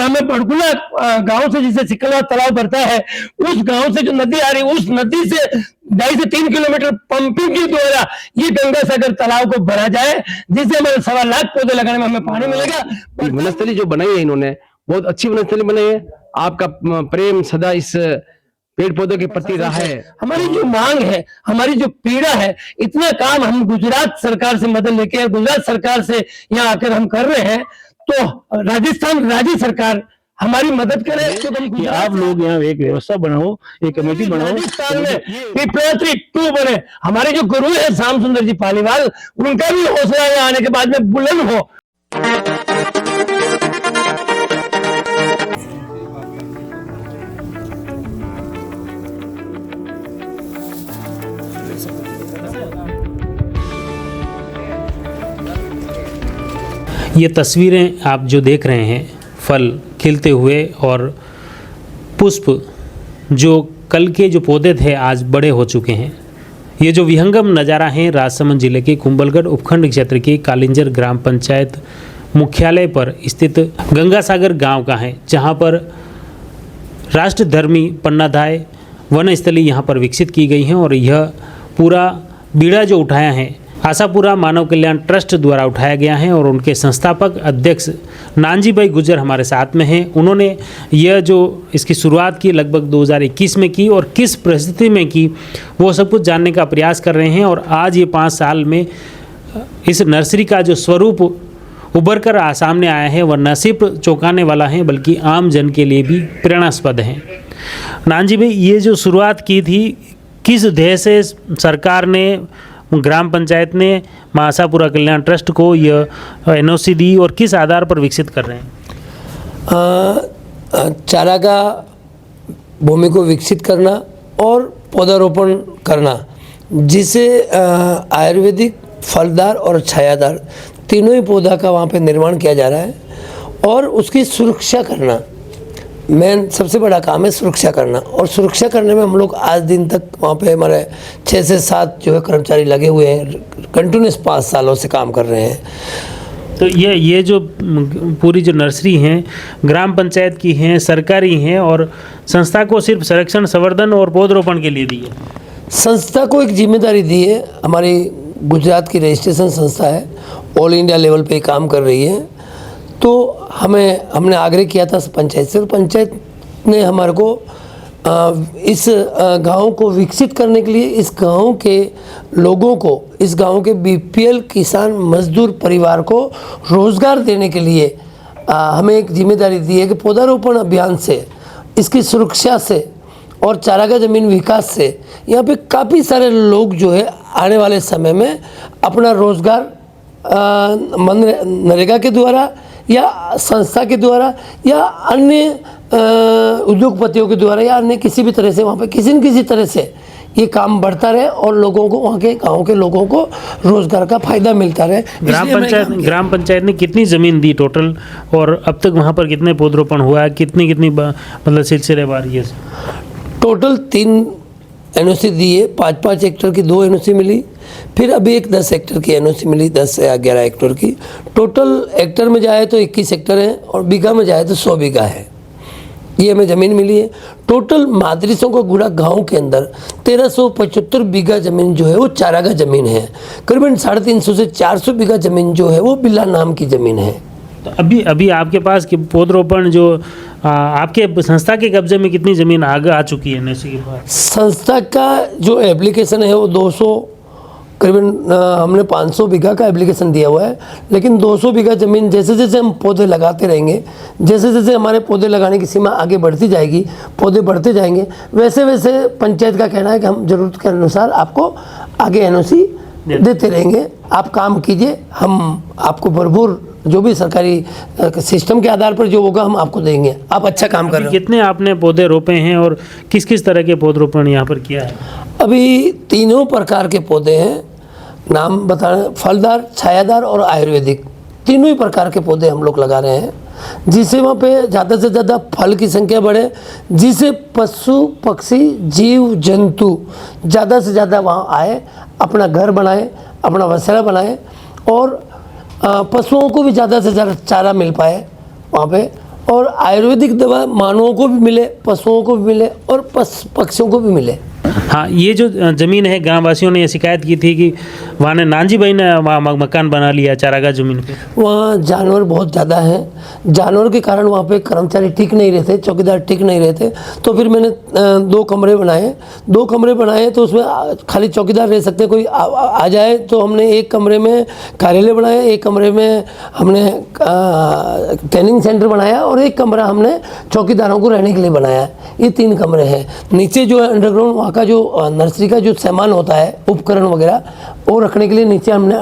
हमें बड़कुला गांव से जिसे सिकलवा तालाब बढ़ता है, उस गांव से जो नदी आ रही है, उस नदी से 2.5 से 3 किलोमीटर पंपिंग के द्वारा ये गंगा सागर तालाब को भरा जाए, जिससे हमें 1.25 लाख पौधे लगाने में हमें पानी मिलेगा। वनस्थली जो बनाई है इन्होंने, बहुत अच्छी वनस्थली बनाई है। आपका प्रेम सदा इस पेड़ पौधों के प्रति रहा है। हमारी जो मांग है, हमारी जो पीड़ा है, इतना काम हम गुजरात सरकार से मदद लेके, गुजरात सरकार से यहाँ आकर हम कर रहे हैं, तो राजस्थान राज्य सरकार हमारी मदद करे। तो कि आप लोग यहाँ एक व्यवस्था बनाओ, एक कमेटी बनाओ, राजस्थान में पिपरात्री 2 बने। हमारे जो गुरु है श्याम सुंदर जी पालीवाल, उनका भी हौसला यहाँ आने के बाद में बुलंद हो। ये तस्वीरें आप जो देख रहे हैं, फल खिलते हुए और पुष्प जो कल के जो पौधे थे आज बड़े हो चुके हैं। ये जो विहंगम नज़ारा है राजसमंद जिले के कुंभलगढ़ उपखंड क्षेत्र के कालिंजर ग्राम पंचायत मुख्यालय पर स्थित गंगासागर गांव का है, जहां पर राष्ट्रधर्मी पन्नाधाय वनस्थली यहां पर विकसित की गई हैं। और यह पूरा बीड़ा जो उठाया है आशापुरा मानव कल्याण ट्रस्ट द्वारा उठाया गया है और उनके संस्थापक अध्यक्ष नानजी भाई गुजर हमारे साथ में हैं। उन्होंने यह जो इसकी शुरुआत की लगभग 2021 में की और किस परिस्थिति में की, वो सब कुछ जानने का प्रयास कर रहे हैं। और आज ये 5 साल में इस नर्सरी का जो स्वरूप उभर कर सामने आया है वह न सिर्फ चौंकाने वाला है बल्कि आम जन के लिए भी प्रेरणास्पद है। नानजी भाई, ये जो शुरुआत की थी, किस ध्येय से सरकार ने, ग्राम पंचायत ने आशापुरा कल्याण ट्रस्ट को यह एनओसी दी और किस आधार पर विकसित कर रहे हैं? चारागाह भूमि को विकसित करना और पौधारोपण करना, जिसे आयुर्वेदिक, फलदार और छायादार तीनों ही पौधा का वहाँ पे निर्माण किया जा रहा है और उसकी सुरक्षा करना मेन सबसे बड़ा काम है, सुरक्षा करना। और सुरक्षा करने में हम लोग आज दिन तक वहाँ पे हमारे 6 से 7 जो है कर्मचारी लगे हुए हैं, कंटिन्यूस 5 सालों से काम कर रहे हैं। तो ये जो पूरी जो नर्सरी हैं ग्राम पंचायत की हैं, सरकारी हैं और संस्था को सिर्फ संरक्षण, संवर्धन और पौधरोपण के लिए दी है? संस्था को एक जिम्मेदारी दी है, हमारी गुजरात की रजिस्ट्रेशन संस्था है, ऑल इंडिया लेवल पे काम कर रही है। तो हमने आग्रह किया था पंचायत से, पंचायत ने हमारे को इस गांव को विकसित करने के लिए, इस गांव के लोगों को, इस गांव के बीपीएल किसान मजदूर परिवार को रोज़गार देने के लिए हमें एक जिम्मेदारी दी है कि पौधारोपण अभियान से, इसकी सुरक्षा से और चारागाह ज़मीन विकास से यहाँ पे काफ़ी सारे लोग जो है आने वाले समय में अपना रोज़गार मनरेगा के द्वारा या संस्था के द्वारा या अन्य उद्योगपतियों के द्वारा या अन्य किसी भी तरह से वहाँ पे किसी न किसी तरह से ये काम बढ़ता रहे और लोगों को, वहाँ के गाँव के लोगों को रोजगार का फायदा मिलता रहे। ग्राम पंचायत ने कितनी ज़मीन दी टोटल और अब तक वहाँ पर कितने पौधरोपण हुआ है, कितनी मतलब सिलसिलेवार? ये टोटल 3 एनओसी दी है, 5-5 हेक्टर की 2 एनओसी मिली, फिर अभी एक 10 हेक्टर की एनओसी मिली, 10 से 11 हेक्टर की। टोटल हेक्टर में जाए तो 21 हेक्टर है और बीघा में जाए तो 100 बीघा है, ये हमें ज़मीन मिली है। टोटल मादरीसों का गुड़ा गांव के अंदर 1375 बीघा ज़मीन जो है वो चारागाह ज़मीन है। करीबन 350 से 400 बीघा ज़मीन जो है वो बिल्ला नाम की ज़मीन है। तो अभी आपके पास पौधरोपण जो आपके संस्था के कब्जे में कितनी ज़मीन आगे आ चुकी है एनओसी के पास? संस्था का जो एप्लीकेशन है वो 200, करीबन हमने 500 बीघा का एप्लीकेशन दिया हुआ है, लेकिन 200 बीघा ज़मीन जैसे जैसे हम पौधे लगाते रहेंगे, जैसे जैसे हमारे पौधे लगाने की सीमा आगे बढ़ती जाएगी, पौधे बढ़ते जाएंगे, वैसे वैसे पंचायत का कहना है कि हम ज़रूरत के अनुसार आपको आगे एनओसी देते रहेंगे। आप काम कीजिए, हम आपको भरपूर जो भी सरकारी सिस्टम के आधार पर जो होगा हम आपको देंगे। आप अच्छा काम कर रहे हैं। कितने आपने पौधे रोपे हैं और किस किस तरह के पौधरोपण यहाँ पर किया है? अभी 3 प्रकार के पौधे हैं, नाम बताना, फलदार, छायादार और आयुर्वेदिक, तीनों ही प्रकार के पौधे हम लोग लगा रहे हैं, जिससे वहाँ पे ज़्यादा से ज़्यादा फल की संख्या बढ़े, जिससे पशु पक्षी जीव जंतु ज़्यादा से ज़्यादा वहाँ आए, अपना घर बनाए, अपना बसेरा बनाए और पशुओं को भी ज़्यादा से ज़्यादा चारा मिल पाए वहाँ पे, और आयुर्वेदिक दवा मानवों को भी मिले, पशुओं को भी मिले और पक्षियों को भी मिले। हाँ, ये जो ज़मीन है, ग्रामवासियों ने ये शिकायत की थी कि वहाँ ने नानजी भाई ने वहाँ मकान बना लिया चारागाह ज़मीन पे। वहाँ जानवर बहुत ज़्यादा हैं, जानवर के कारण वहाँ पे कर्मचारी ठीक नहीं रहते, चौकीदार ठीक नहीं रहते, तो फिर मैंने 2 कमरे बनाए तो उसमें खाली चौकीदार रह सकते, कोई आ जाए तो हमने एक कमरे में कार्यालय बनाया, एक कमरे में हमने ट्रेनिंग सेंटर बनाया और एक कमरा हमने चौकीदारों को रहने के लिए बनाया। ये 3 कमरे हैं। नीचे जो है अंडरग्राउंड वहाँ का जो नर्सरी का जो सामान होता है, उपकरण वगैरह, वो रखने के लिए नीचे हमने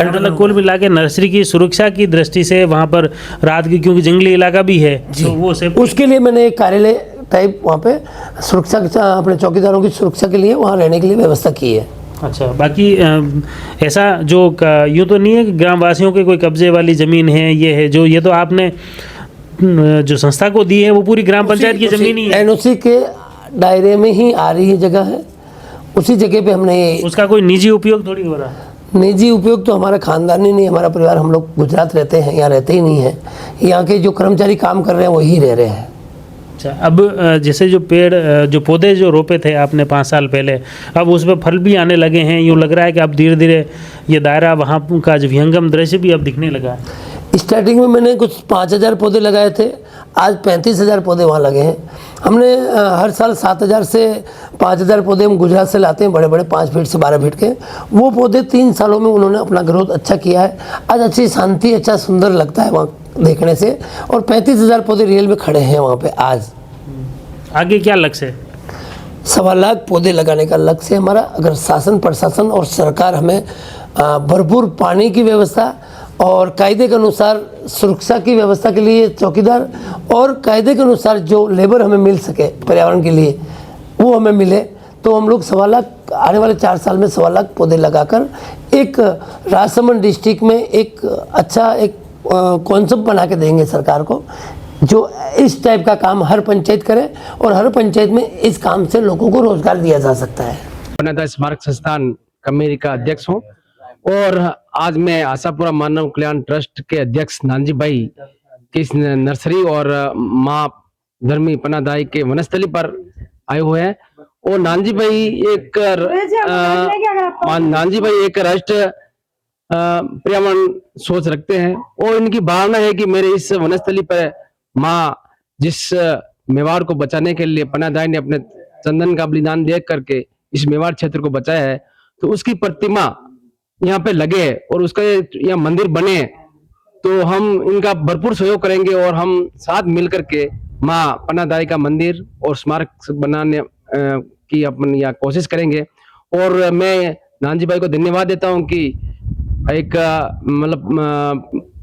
मतलब कुल मिला के नर्सरी की सुरक्षा की दृष्टि से वहाँ पर रात की, क्योंकि जंगली इलाका भी है, तो वो से उसके लिए मैंने एक कार्यालय टाइप वहाँ पे सुरक्षा, अपने चौकीदारों की सुरक्षा के लिए वहाँ रहने के लिए व्यवस्था की है। अच्छा, बाकी ऐसा जो यूँ तो नहीं है कि ग्रामवासियों के कोई कब्जे वाली ज़मीन है, ये है जो, ये तो आपने जो संस्था को दी है वो पूरी ग्राम पंचायत की ज़मीन ही है, एनओसी के दायरे में ही आ रही है जगह है, उसी जगह पे हमने, उसका कोई निजी उपयोग थोड़ी हो रहा है। निजी उपयोग तो हमारा खानदानी नहीं, हमारा परिवार, हम लोग गुजरात रहते हैं, यहाँ रहते ही नहीं हैं, यहाँ के जो कर्मचारी काम कर रहे हैं वही रह रहे हैं। अच्छा, अब जैसे जो पेड़, जो पौधे जो रोपे थे आपने 5 साल पहले, अब उसमें फल भी आने लगे हैं, यूँ लग रहा है कि अब धीरे धीरे ये दायरा, वहाँ का जो विहंगम दृश्य भी अब दिखने लगा है। स्टार्टिंग में मैंने कुछ 5000 पौधे लगाए थे, आज 35,000 पौधे वहाँ लगे हैं। हमने हर साल 7,000 से 5,000 पौधे हम गुजरात से लाते हैं, बड़े बड़े 5 फीट से 12 फीट के। वो पौधे 3 सालों में उन्होंने अपना ग्रोथ अच्छा किया है। आज अच्छी शांति, अच्छा सुंदर लगता है वहाँ देखने से, और 35,000 पौधे रियल में खड़े हैं वहाँ पे आज। आगे क्या लक्ष्य है? 1.25 लाख पौधे लगाने का लक्ष्य है हमारा। अगर शासन, प्रशासन और सरकार हमें भरपूर पानी की व्यवस्था और कायदे के अनुसार सुरक्षा की व्यवस्था के लिए चौकीदार, और कायदे के अनुसार जो लेबर हमें मिल सके पर्यावरण के लिए, वो हमें मिले, तो हम लोग 1.25 लाख आने वाले 4 साल में 1.25 लाख पौधे लगाकर एक राजसमंद डिस्ट्रिक्ट में एक अच्छा एक कॉन्सेप्ट बना के देंगे सरकार को, जो इस टाइप का काम हर पंचायत करे और हर पंचायत में इस काम से लोगों को रोजगार दिया जा सकता है। वनदाय स्मारक संस्थान कमेरी का अध्यक्ष हूँ, और आज मैं आशापुरा मानव कल्याण ट्रस्ट के अध्यक्ष नानजी भाई की इस नर्सरी और माँ धर्मी पनादाई के वनस्थली पर आए हुए हैं। और नानजी भाई एक राष्ट्र पर्यावरण सोच रखते हैं, और इनकी भावना है कि मेरे इस वनस्थली पर माँ जिस मेवाड़ को बचाने के लिए पनादाई ने अपने चंदन का बलिदान दे करके इस मेवाड़ क्षेत्र को बचाया है, तो उसकी प्रतिमा यहाँ पे लगे और उसका यहाँ मंदिर बने, तो हम इनका भरपूर सहयोग करेंगे और हम साथ मिलकर के माँ पनादाई का मंदिर और स्मारक बनाने की अपन यहाँ कोशिश करेंगे। और मैं नानजी भाई को धन्यवाद देता हूँ कि एक मतलब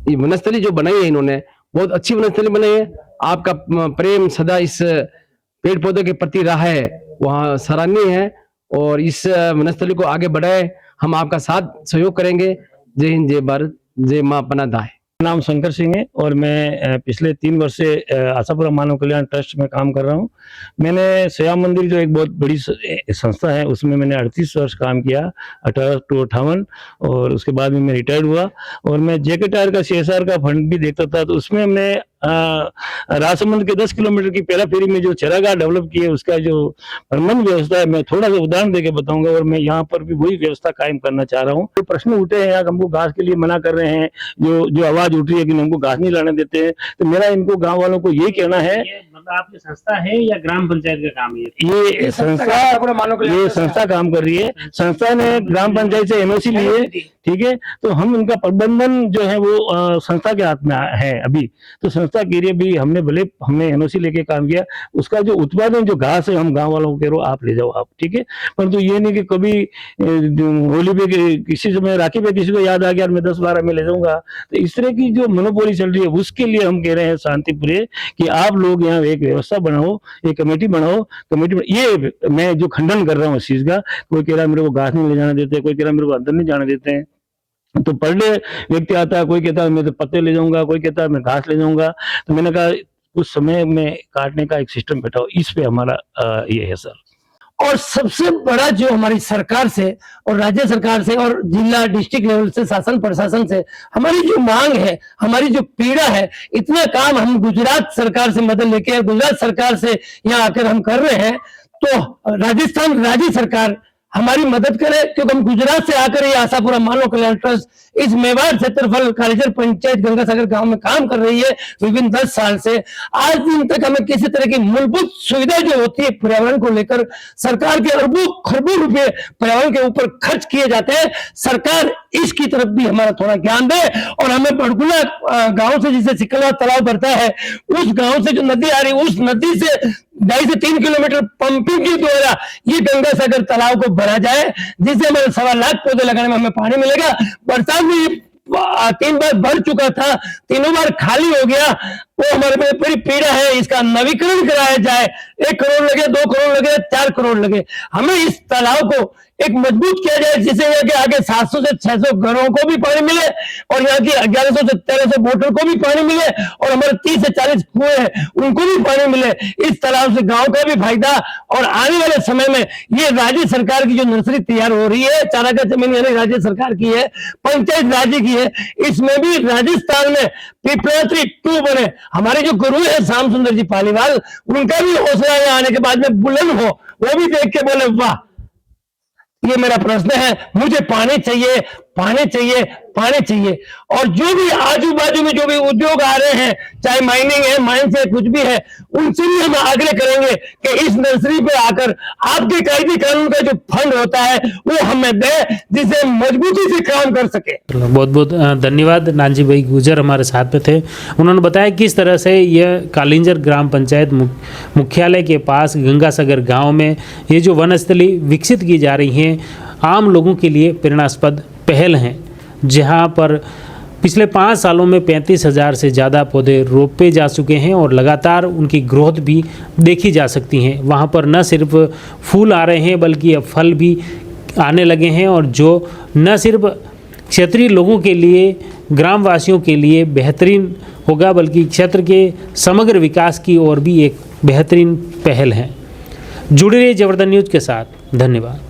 ये वनस्थली जो बनाई है इन्होंने, बहुत अच्छी वनस्थली बनाई है। आपका प्रेम सदा इस पेड़ पौधे के प्रति रहा है, वहाँ सराहनीय है, और इस वनस्थली को आगे बढ़ाए, हम आपका साथ सहयोग करेंगे। जय हिंद, जय भारत, जय मां पनादाई। नाम शंकर सिंह है और मैं पिछले 3 वर्ष से आशापुरा मानव कल्याण ट्रस्ट में काम कर रहा हूँ। मैंने श्याम मंदिर जो एक बहुत बड़ी संस्था है, उसमें मैंने 38 वर्ष काम किया, 18 to 58, और उसके बाद में मैं रिटायर्ड हुआ। और मैं जेके टायर का CSR का फंड भी देखता था, तो उसमें हमने राजसमंद के 10 किलोमीटर की पेरा फेरी में जो चरागाह डेवलप की है, उसका जो प्रबंध व्यवस्था है, मैं थोड़ा सा उदाहरण देके बताऊंगा, और मैं यहाँ पर भी वही व्यवस्था कायम करना चाह रहा हूँ। तो प्रश्न उठे हैं, हमको घास के लिए मना कर रहे हैं, जो आवाज उठ रही है कि हमको घास नहीं लाने देते हैं, तो मेरा इनको गाँव वालों को यही कहना है, मतलब आपकी संस्था है या ग्राम पंचायत का काम है? ये संस्था काम कर रही है। संस्था ने ग्राम पंचायत से NOC ली है, ठीक है, तो हम उनका प्रबंधन जो है वो संस्था के हाथ में है अभी। तो संस्था के लिए भी हमने NOC लेके काम किया, उसका जो उत्पादन जो घास है, हम गांव वालों को कह रहे हो आप ले जाओ आप, ठीक है। परंतु ये नहीं कि कभी होली पे किसी समय राखी पे किसी को याद आ गया मैं 10-12 में ले जाऊंगा, तो इस तरह की जो मोनोपोली चल रही है, उसके लिए हम कह रहे हैं शांतिप्रिय कि आप लोग यहाँ एक व्यवस्था बनाओ, एक कमेटी बनाओ। ये मैं जो खंडन कर रहा हूँ इस चीज का, कोई कह रहा है मेरे को घास नहीं ले जाने देते, कोई कह रहा है मेरे को अंदर नहीं जाने देते हैं, तो पर डे व्यक्ति आता है, कोई कहता है मैं तो पत्ते ले जाऊंगा, कोई कहता है मैं घास ले जाऊंगा। तो मैंने कहा कुछ समय में काटने का एक सिस्टम बैठाओ, इस पे हमारा ये है सर। और सबसे बड़ा जो हमारी सरकार से और राज्य सरकार से और जिला डिस्ट्रिक्ट लेवल से शासन प्रशासन से हमारी जो मांग है, हमारी जो पीड़ा है, इतना काम हम गुजरात सरकार से मदद लेके गुजरात सरकार से यहाँ आकर हम कर रहे हैं, तो राजस्थान राज्य सरकार हमारी मदद करे, क्योंकि हम गुजरात से आकर ये आशापुरा मानव कल्याण ट्रस्ट इस मेवाड़ क्षेत्रफल कालीचर पंचायत गंगासागर गांव में काम कर रही है विभिन्न 10 साल से। आज दिन तक हमें किसी तरह की मूलभूत सुविधा जो होती है पर्यावरण को लेकर, सरकार के अरबों खरबों रुपए पर्यावरण के ऊपर खर्च किए जाते हैं, सरकार इसकी तरफ भी हमारा थोड़ा ज्ञान दे। और हमें बड़गुना गांव से जिसे सिकलवा तालाब भरता है, उस गांव से जो नदी आ रही है, उस नदी से 2.5 से 3 किलोमीटर पंपिंग के द्वारा ये गंगासागर तालाब को भरा जाए, जिससे हमारे 1.25 लाख पौधे लगाने में हमें पानी मिलेगा। बरसात में 3 बार भर चुका था, तीनों बार खाली हो गया, वो हमारे में बड़ी पीड़ा है। इसका नवीकरण कराया जाए, 1 करोड़ लगे, 2 करोड़ लगे, 4 करोड़ लगे, हमें इस तालाब को एक मजबूत किया जाए, जिससे यहाँ के आगे 700 से 600 घरों को भी पानी मिले और यहाँ की 1100 से 1300 बोटल को भी पानी मिले और हमारे 30 से 40 कुएं हैं उनको भी पानी मिले। इस तालाब से गांव का भी फायदा और आने वाले समय में ये राज्य सरकार की जो नर्सरी तैयार हो रही है, चारागाह जमीन यानी राज्य सरकार की है, पंचायत राज्य की है, इसमें भी राजस्थान में पिपलात्री 2 बने। हमारे जो गुरु है श्याम सुंदर जी पालीवाल, उनका भी हौसला यहाँ आने के बाद में बुलंद हो, वो भी देख के बोले वाह, ये मेरा प्रश्न है, मुझे पानी चाहिए, पानी चाहिए, पानी चाहिए। और जो भी आजू बाजू में जो भी उद्योग आ रहे हैं, चाहे माइनिंग है, माइंस है, कुछ भी है, उनसे भी हम आग्रह करेंगे कि इस नर्सरी पे आकर आपके कायदे कानून का जो फंड होता है वो हमें दे, जिससे मजबूती से काम कर सके। बहुत बहुत धन्यवाद। नानजी भाई गुजर हमारे साथ में थे, उन्होंने बताया किस तरह से यह कालिंजर ग्राम पंचायत मुख्यालय के पास गंगासागर गांव में ये जो वनस्थली विकसित की जा रही हैं, आम लोगों के लिए प्रेरणास्पद पहल हैं, जहां पर पिछले 5 सालों में 35,000 से ज़्यादा पौधे रोपे जा चुके हैं और लगातार उनकी ग्रोथ भी देखी जा सकती हैं। वहां पर न सिर्फ फूल आ रहे हैं बल्कि अब फल भी आने लगे हैं, और जो न सिर्फ क्षेत्रीय लोगों के लिए, ग्रामवासियों के लिए बेहतरीन होगा बल्कि क्षेत्र के समग्र विकास की ओर भी एक बेहतरीन पहल है। जुड़े रहिए जबरदस्त न्यूज़ के साथ। धन्यवाद।